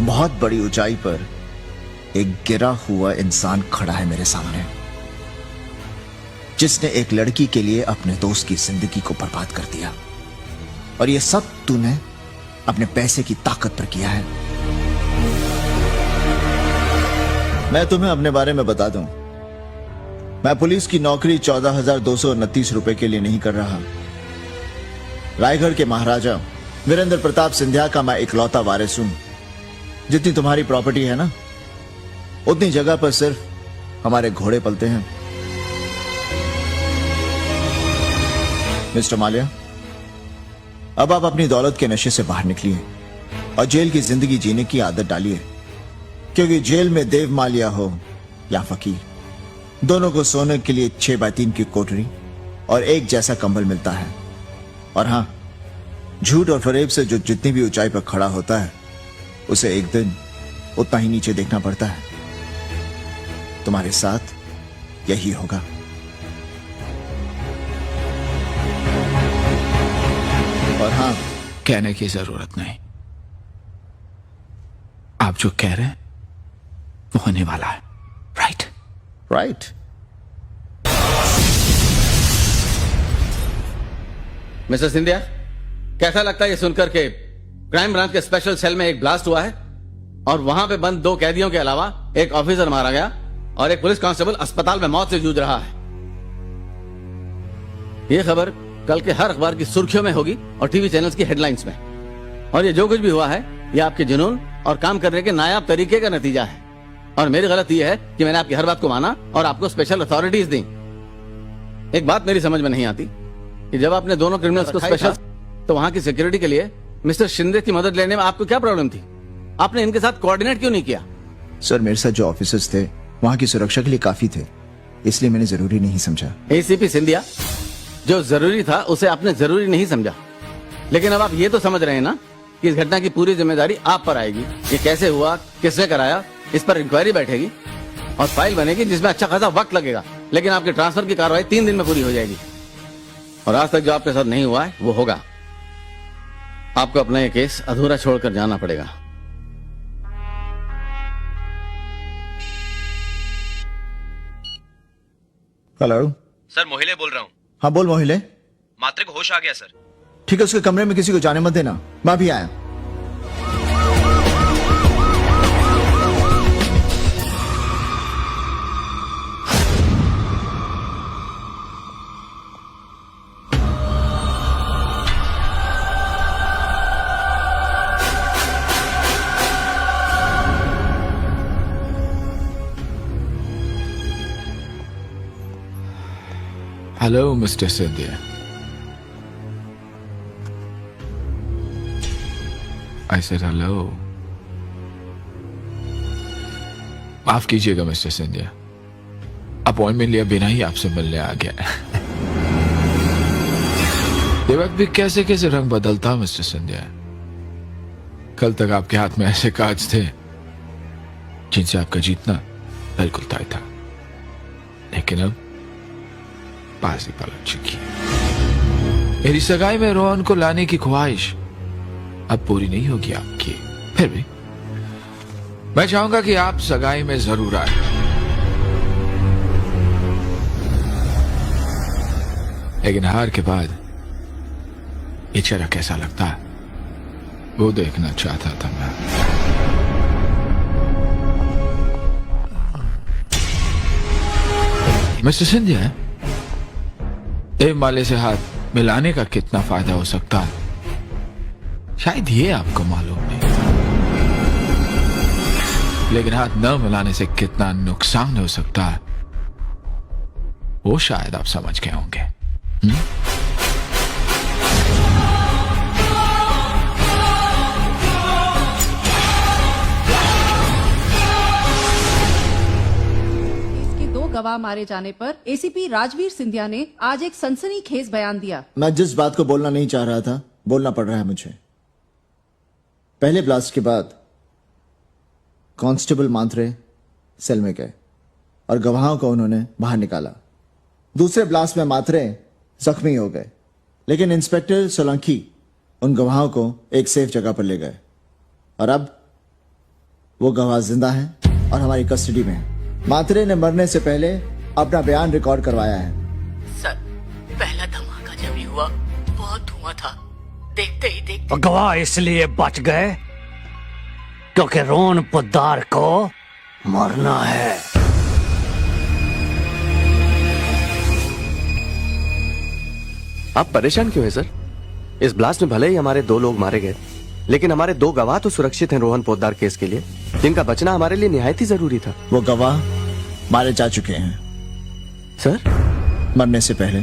बहुत बड़ी ऊंचाई पर एक गिरा हुआ इंसान खड़ा है मेरे सामने, जिसने एक लड़की के लिए अपने दोस्त की जिंदगी को बर्बाद कर दिया। और ये सब तूने अपने पैसे की ताकत पर किया है। मैं तुम्हें अपने बारे में बता दूं, मैं पुलिस की नौकरी 14,229 रुपए के लिए नहीं कर रहा। रायगढ़ के महाराजा वीरेंद्र प्रताप सिंधिया का मैं इकलौता वारिस हूं। जितनी तुम्हारी प्रॉपर्टी है ना, उतनी जगह पर सिर्फ हमारे घोड़े पलते हैं। मिस्टर माल्या, अब आप अपनी दौलत के नशे से बाहर निकलिए और जेल की जिंदगी जीने की आदत डालिए, क्योंकि जेल में देव माल्या हो या फकीर, दोनों को सोने के लिए 6x3 की कोठरी और एक जैसा कंबल मिलता है। और हां, झूठ और फरेब से जो जितनी भी ऊंचाई पर खड़ा होता है, उसे एक दिन उतना ही नीचे देखना पड़ता है। तुम्हारे साथ यही होगा। और हां, कहने की जरूरत नहीं। आप जो कह रहे हैं वो होने वाला है। Right right. मिस्टर सिंधिया, कैसा लगता है ये सुनकर के क्राइम ब्रांच के स्पेशल सेल में एक ब्लास्ट हुआ है और वहां पे बंद 2 कैदियों के अलावा एक ऑफिसर मारा गया और एक पुलिस कांस्टेबल अस्पताल में मौत से जूझ रहा है। ये खबर कल के हर अखबार की सुर्खियों में होगी और टीवी चैनल्स की हेडलाइंस में। और ये जो कुछ भी हुआ है, ये आपके जुनून और काम करने के नायाब तरीके का नतीजा है। और मेरी गलती यह है कि मैंने आपकी हर बात को माना और आपको स्पेशल अथॉरिटीज दी। एक बात मेरी समझ में नहीं आती कि जब आपने दोनों क्रिमिनल्स को स्पेशल, तो वहां की सिक्योरिटी के लिए मिस्टर शिंदे की मदद लेने में आपको क्या प्रॉब्लम थी? आपने इनके साथ कोऑर्डिनेट क्यों नहीं किया? सर, मेरे साथ जो ऑफिसर्स थे वहां की सुरक्षा के लिए काफी थे, इसलिए मैंने जरूरी नहीं समझा। एसीपी सिंधिया, जो जरूरी था उसे आपने जरूरी नहीं समझा, लेकिन अब आप ये तो समझ रहे हैं ना कि इस घटना की पूरी जिम्मेदारी आप पर आएगी। ये कैसे हुआ, किसने कराया, इस पर इंक्वायरी बैठेगी और फाइल बनेगी जिसमें अच्छा खासा वक्त लगेगा, लेकिन आपके ट्रांसफर की कार्रवाई 3 दिन में पूरी हो जाएगी। और आज तक जो आपके साथ नहीं हुआ है वो होगा। आपको अपना ये केस अधूरा छोड़कर जाना पड़ेगा। हेलो सर, मोहिले बोल रहा हूँ। हाँ बोल मोहिले। मात्रे को होश आ गया सर। ठीक है, उसके कमरे में किसी को जाने मत देना, मैं भी आया। Hello mister Scindia. I said hello. माफ कीजिएगा मिस्टर सिंधिया, अपॉइंटमेंट लिया बिना ही आपसे मिलने आ गया। ये वक्त भी कैसे कैसे रंग बदलता मिस्टर सिंधिया। कल तक आपके हाथ में ऐसे काज थे जिनसे आपका जीतना बिल्कुल तय था, लेकिन अब बाजी पलट चुकी है। मेरी सगाई में रोहन को लाने की ख्वाहिश अब पूरी नहीं होगी आपकी। फिर भी मैं चाहूंगा कि आप सगाई में जरूर आए। लेकिन हार के बाद ये चेहरा कैसा लगता है वो देखना चाहता था मैं। मिस्टर सिंधिया, देव माले से हाथ मिलाने का कितना फायदा हो सकता है शायद ये आपको मालूम नहीं, लेकिन हाथ न मिलाने से कितना नुकसान हो सकता है वो शायद आप समझ गए होंगे। गवाह मारे जाने पर एसीपी राजवीर सिंधिया ने आज एक सनसनीखेज बयान दिया। मैं जिस बात को बोलना नहीं चाह रहा था बोलना पड़ रहा है मुझे। पहले ब्लास्ट के बाद कांस्टेबल मात्रे सेल में गए और गवाहों को उन्होंने बाहर निकाला। दूसरे ब्लास्ट में मात्रे जख्मी हो गए, लेकिन इंस्पेक्टर सोलंकी उन गवाहों को एक सेफ जगह पर ले गए और अब वो गवाह जिंदा है और हमारी कस्टडी में है। मात्रे ने मरने से पहले अपना बयान रिकॉर्ड करवाया है। सर, पहला धमाका जब भी हुआ बहुत धुआं था, देखते ही देखते गवाह इसलिए बच गए क्योंकि रोहन पोद्दार को मरना है। आप परेशान क्यों हैं सर? इस ब्लास्ट में भले ही हमारे 2 लोग मारे गए, लेकिन हमारे 2 गवाह तो सुरक्षित हैं रोहन पोद्दार केस के लिए, जिनका बचना हमारे लिए निहायत ही जरूरी था। वो गवाह मारे जा चुके हैं सर, मरने से पहले।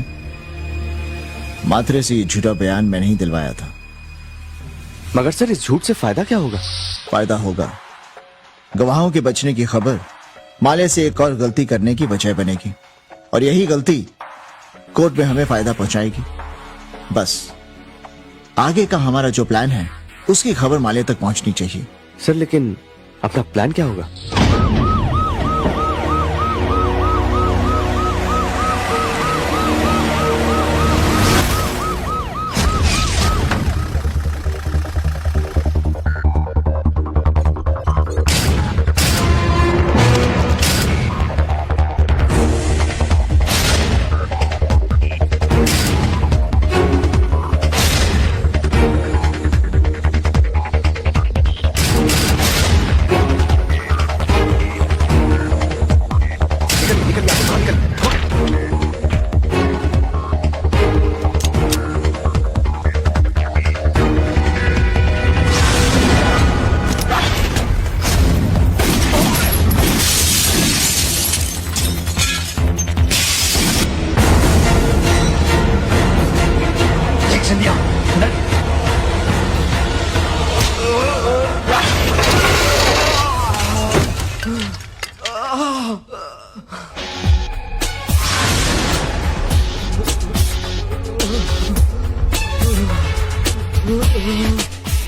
मात्रे से ये झूठा बयान मैंने ही दिलवाया था। मगर सर इस झूठ से फायदा क्या होगा? फायदा होगा, गवाहों के बचने की खबर माले से एक और गलती करने की वजह बनेगी, और यही गलती कोर्ट में हमें फायदा पहुंचाएगी। बस आगे का हमारा जो प्लान है उसकी खबर माले तक पहुंचनी चाहिए। सर लेकिन अपना प्लान क्या होगा?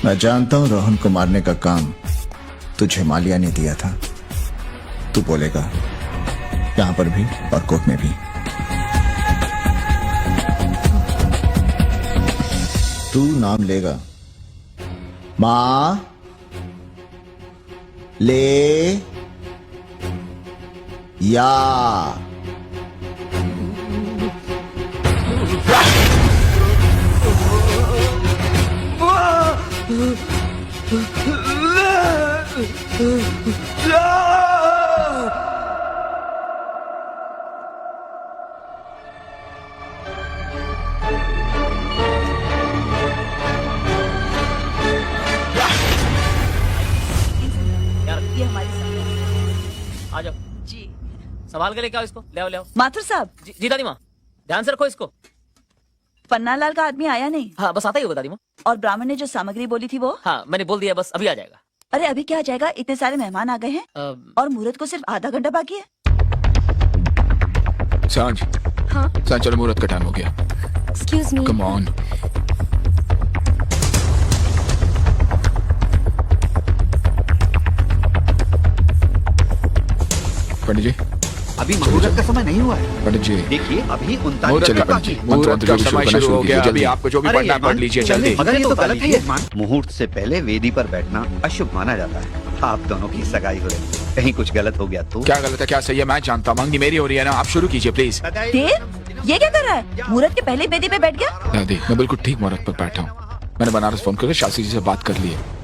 मैं जानता हूं रोहन को मारने का काम तुझे मालिया ने दिया था। तू बोलेगा यहां पर भी और कोर्ट में भी। तू नाम लेगा, मां ले या ये हमारी आ जाओ जी। संभाल के लेके आओ इसको। ले आओ ले आओ। माथुर साहब, जी दादी माँ, ध्यान से रखो इसको। पन्नालाल का आदमी आया नहीं, हाँ बस आता ही होगा दादी माँ। और ब्राह्मण ने जो सामग्री बोली थी वो? हाँ मैंने बोल दिया, बस अभी आ जाएगा। अरे अभी क्या जाएगा, इतने सारे मेहमान आ गए हैं और मुहूर्त को सिर्फ आधा घंटा बाकी है। सांझ। हाँ सांझ चलो, मुहूर्त का टाइम हो गया। Excuse me. Come on. पंडित जी, अभी मुहूर्त का समय नहीं हुआ है। पंडित जी देखिए अभी चलिए पंडित जी, मुहूर्त का समय शुरू हो गया। अभी आपको जो भी पढ़ना है पढ़ लीजिए जल्दी। मगर ये तो गलत है यजमान। मुहूर्त से पहले वेदी पर बैठना अशुभ माना जाता है। आप दोनों की सगाई हो रही है, कहीं कुछ गलत हो गया तो? क्या गलत है क्या सही है मैं जानता हूँ। मंगनी मेरी हो रही है ना, आप शुरू कीजिए प्लीज। देव, ये क्या कर रहा है? मुहूर्त के पहले बेदी पे बैठ गया। दादी मैं बिल्कुल ठीक मुहूर्त पर बैठा हूँ। मैंने बनारस फोन करके शास्त्री जी से बात कर ली है।